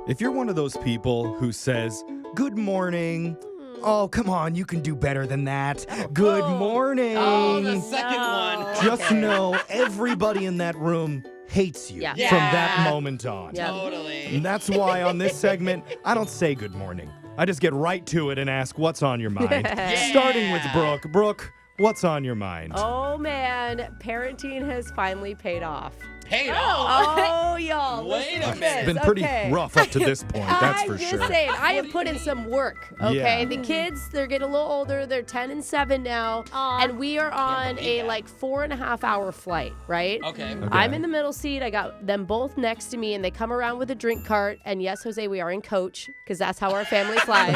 If you're one of those people who says, good morning, oh, come on, you can do better than that. Good morning. Oh, the second one. Just know everybody in that room hates you Yeah. from that moment on. Yeah. Totally. And that's why on this segment, I don't say good morning. I just get right to it and ask what's on your mind. Starting with Brooke. Brooke, what's on your mind? Oh, man. Parenting has finally paid off. Paid off. Oh, y'all. Wait listen a to minute. this, It's been pretty okay? rough up to this point, that's I'm for just sure. saying, I What have do put you in some work, okay? Yeah. The kids, they're getting a little older. They're 10 and 7 now. And we are on believe a that. 4.5-hour flight, right? Okay. I'm in the middle seat. I got them both next to me, and they come around with a drink cart. And yes, Jose, we are in coach, because that's how our family flies.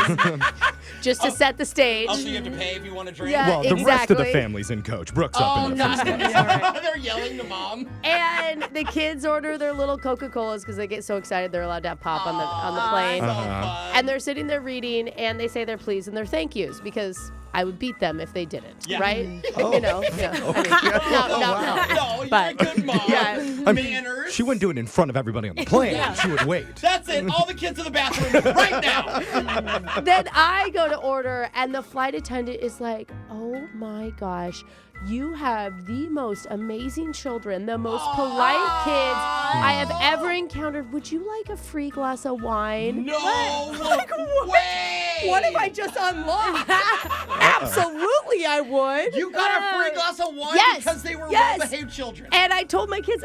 Just to set the stage. Also, you have to pay if you want to drink. Yeah. Well, the rest of the exactly. family's in coach. Brooke's up in the no. first class. They're yelling to mom. And the kids order their little Coca-Colas because they get so excited they're allowed to have pop on the plane. So Uh-huh. fun. And they're sitting there reading, and they say their please and their thank yous because I would beat them if they didn't, Yeah. right? Oh. You know, yeah. I mean, No, you're But- a good mom. Yeah. Manners. She wouldn't do it in front of everybody on the plane. She would wait. That's it. All the kids in the bathroom right now. Then I go to order, and the flight attendant is like, oh my gosh, you have the most amazing children, the most polite kids I have ever encountered. Would you like a free glass of wine? No what? way. What have I just unlocked? Absolutely, I would. You got a free glass of wine Yes. because they were Yes. well-behaved children. And I told my kids,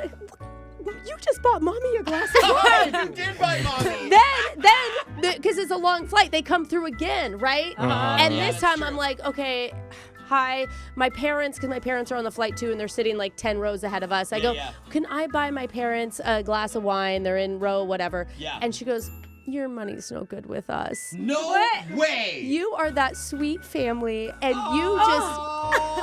you just bought mommy a glass of wine. You did buy mommy. then, because it's a long flight, they come through again, right? And Yeah, this that's time I'm true. like, okay, hi, my parents, because my parents are on the flight too, and they're sitting like 10 rows ahead of us. I go, yeah. can I buy my parents a glass of wine? They're in row whatever. Yeah. And she goes, your money's no good with us. No way. You are that sweet family, and you just,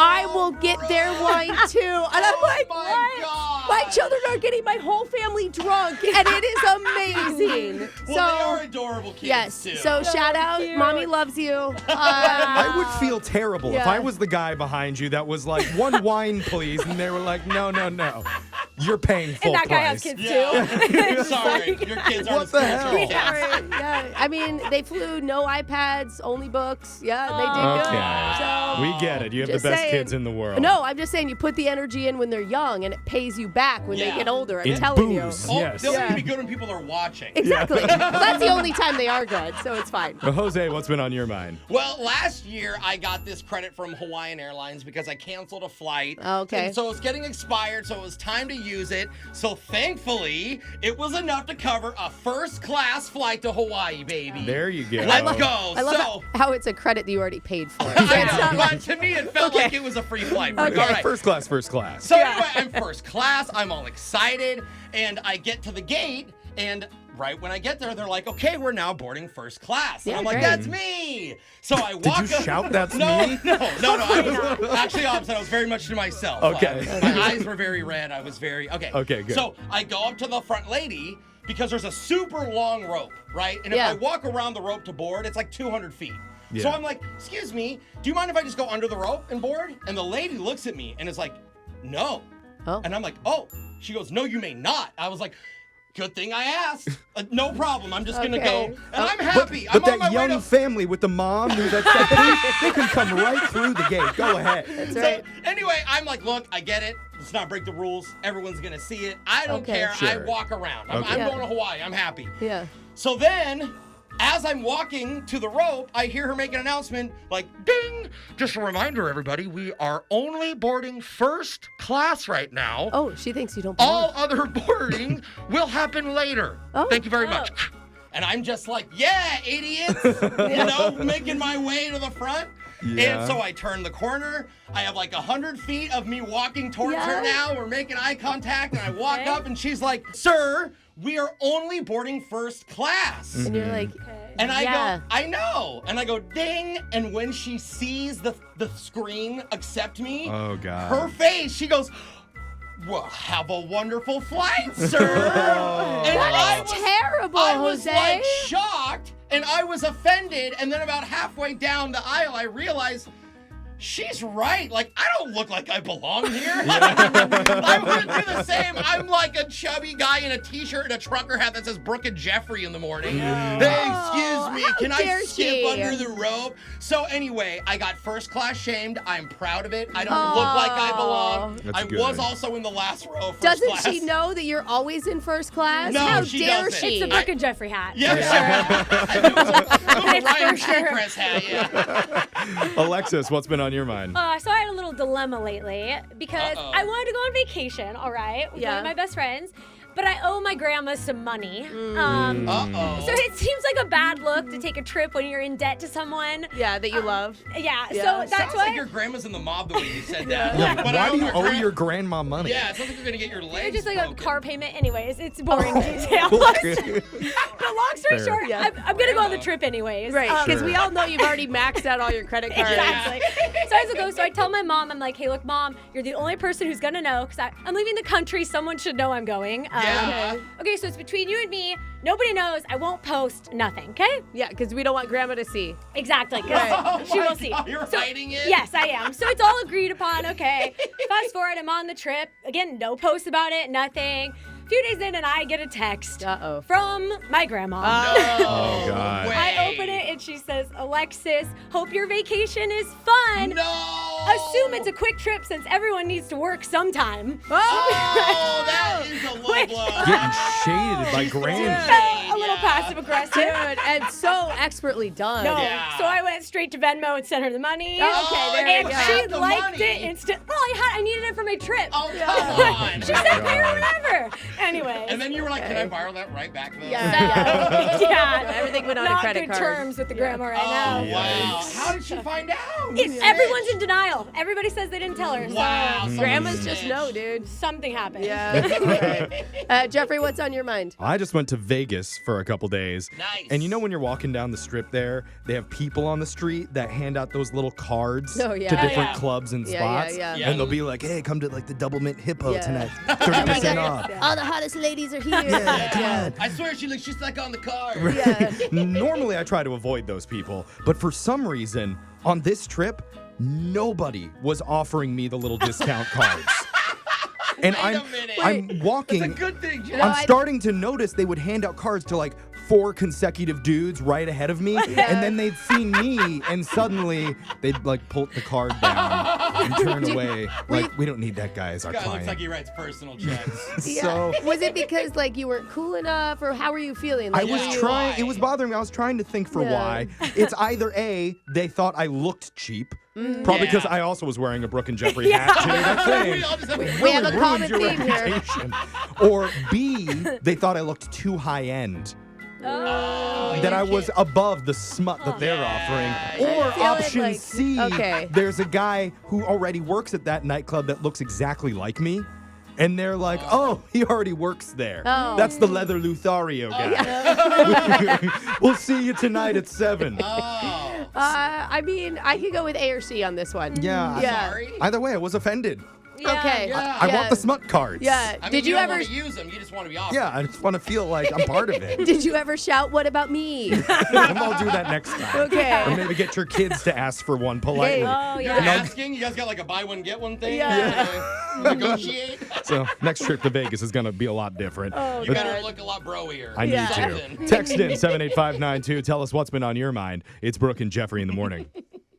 I will get their wine too. And I'm like, my what? God. My children are getting my whole family drunk, and it is amazing. Well, so, they are adorable kids, yes. too. So shout out, mommy loves you. I would feel terrible if Yeah. I was the guy behind you that was like, one wine, please. And they were like, no. You're paying full And that guy has price. kids Yeah. Sorry, your kids aren't What the hell? spiritual kids. Right, yeah. I mean, they flew no iPads, only books. Yeah, they did Okay. good. So, We get it. You have the Just best saying. kids in the world. no, I'm just saying you put the energy in when they're young, and it pays you back when Yeah. they get older. I'm In telling booze. you. Oh, Yes. they'll Yeah. only be good when people are watching. Exactly. Well, that's the only time they are good, so it's fine. Well, Jose, what's been on your mind? Well, last year I got this credit from Hawaiian Airlines because I canceled a flight. Okay. And so it's getting expired, so it was time to use it. So thankfully, it was enough to cover a first-class flight to Hawaii, baby. There you go. Let's go. I love So how it's a credit that you already paid for. I It's know, not but like- to me it felt like it was a free flight. Okay. All right. First class. So anyway, I'm first class. I'm all excited, and I get to the gate, and right when I get there, they're like, "Okay, we're now boarding first class." And Yeah, I'm like, great. "That's me." So I walk. Did you up- shout, "That's no, me"? No. I was actually opposite. I was very much to myself. Okay. My eyes were very red. I was very okay. Okay, good. So I go up to the front lady because there's a super long rope, right? And if Yeah. I walk around the rope to board, it's like 200 feet. So Yeah. I'm like, "Excuse me, do you mind if I just go under the rope and board?" And the lady looks at me and is like, "No." Oh. And I'm like, "Oh." She goes, "No, you may not." I was like, "Good thing I asked. No problem. I'm just gonna go." Okay. And I'm happy. But I'm on my that way young to. family with the mom who that's like, please, they can come right through the gate. Go ahead. That's So right. anyway, I'm like, "Look, I get it. Let's not break the rules. Everyone's gonna see it. I don't Okay. care. I Sure. walk around. I'm, Okay. I'm Yeah. going to Hawaii. I'm happy." Yeah. So then, as I'm walking to the rope, I hear her make an announcement like, "Ding! Just a reminder, everybody, we are only boarding first class right now. Oh, she thinks you don't All belong. other boarding will happen later. Oh. Thank you very much." And I'm just like, "Yeah, idiots," making my way to the front. Yeah. And so I turn the corner. I have like 100 feet of me walking towards her Yeah. now. We're making eye contact, and I walk up, and she's like, "Sir, we are only boarding first class." And you're like, And I Yeah. go, "I know." And I go, "Ding." And when she sees the screen accept me, Oh, God. her face, she goes, "Well, have a wonderful flight, sir." And that is terrible, I was Jose. like shocked, and I was offended. And then about halfway down the aisle, I realized she's right. Like, I don't look like I belong here. I wouldn't do the same. I'm like a chubby guy in a t-shirt and a trucker hat that says Brooke and Jeffrey in the morning. Hey, excuse me. Can I skip under the rope? So anyway, I got first class shamed. I'm proud of it. I don't look like I belong. That's I good. was also in the last row first Doesn't class. she know that you're always in first class? No, How she dare doesn't. she? It's the Brooke and Jeffrey hat. Yeah, sure. It was a Ryan For sure. Seacrest hat, yeah. Alexis, what's been on your mind? So I had a little dilemma lately because I wanted to go on vacation, all right, with one of my best friends, but I owe my grandma some money. Uh-oh. So it seems like a bad look to take a trip when you're in debt to someone. Yeah, that you love. Yeah, Yeah. so that's Sounds why. like your grandma's in the mob the way you said that. Yeah, But I why do you my owe gran- your grandma money? Yeah, it sounds like you're gonna get your legs It's just like broken. a car payment. Anyways, it's boring details. Okay. But long story Fair. short, Yeah. I'm going to go on the trip anyways. Right, because Sure. we all know you've already maxed out all your credit cards. Exactly. So I was go. So I tell my mom, I'm like, hey, look, Mom, you're the only person who's gonna know because I'm leaving the country. Someone should know I'm going. Yeah. Okay, so it's between you and me. Nobody knows. I won't post nothing. Okay? Yeah, because we don't want grandma to see. Exactly. 'Cause Right. she will see. God, you're So- hiding it? Yes, I am. So it's all agreed upon. Okay. Fast forward, I'm on the trip. Again, no posts about it. Nothing. A few days in, and I get a text Uh-oh. from my grandma. Oh, God. way. I open it and she says, Alexis, hope your vacation is fun. No. Assume it's a quick trip since everyone needs to work sometime. Oh, that is a low blow. Getting shaded by granny. A little passive aggressive. Dude, and so expertly done. No. Yeah. So I went straight to Venmo and sent her the money. Okay, there and you go. she Have the liked money. it instant. Well, I needed it for my trip. Oh, come on. She said pay her whatever. Anyway. And then you were like, can I borrow that right back though? Yeah. yeah. Everything went on a Not credit good card. terms with the grandma right Oh, now. wow. Yikes. How did she find out? Everyone's in denial. Everybody says they didn't tell her. Wow. So Grandmas just know, dude. something happened. Yeah. Right. Jeffrey, what's on your mind? I just went to Vegas for a couple days. Nice. And you know when you're walking down the strip there, they have people on the street that hand out those little cards Oh, yeah. to different Yeah. clubs and Yeah, spots. yeah. Yeah. And they'll be like, hey, come to like the Double Mint Hippo Yeah. tonight. 30% off. All the hottest ladies are here. Yeah, come on. I swear she's stuck on the card. Yeah. Normally, I try to avoid those people, but for some reason, on this trip, nobody was offering me the little discount cards. And Wait a minute. I'm walking. It's a good thing, Jeff. I'm starting to notice they would hand out cards to like 4 consecutive dudes right ahead of me, and then they'd see me, and suddenly they'd like pull the card down and turn away. Like, we don't need that guy as our Guy client. looks like he writes personal checks. Yeah. So Was it because like you weren't cool enough, or how were you feeling? I Like, was were you- trying. It why? was bothering me. I was trying to think for Yeah. why. It's either A, they thought I looked cheap, probably because Yeah. I also was wearing a Brooke and Jeffrey hat too. That We thing all just have We have a ruins common your theme here. reputation. Or B, they thought I looked too high end. Oh, That you I was can't- above the smut that they're Yeah, offering. yeah. Or I feel option like- C, okay. there's a guy who already works at that nightclub that looks exactly like me. And they're like, oh, he already works there. Oh. That's the leather Lothario guy. We'll see you tonight at 7. Oh. I mean, I could go with A or C on this one. Yeah. Yeah. Sorry. Either way, I was offended. Okay. Yeah. I want the smut cards. Yeah. I mean, Did you don't ever? want to use them. You just want to be off. Yeah, I just want to feel like I'm part of it. Did you ever shout, "What about me"? I'll do that next time. Okay. Or maybe get your kids to ask for one politely. Oh, You're yeah. asking? You guys got like a buy one, get one thing? Yeah. Negotiate? So next trip to Vegas is going to be a lot different. Oh, You But better look a lot broier. I need Yeah. to. Something. Text in 78592. Tell us what's been on your mind. It's Brooke and Jeffrey in the morning.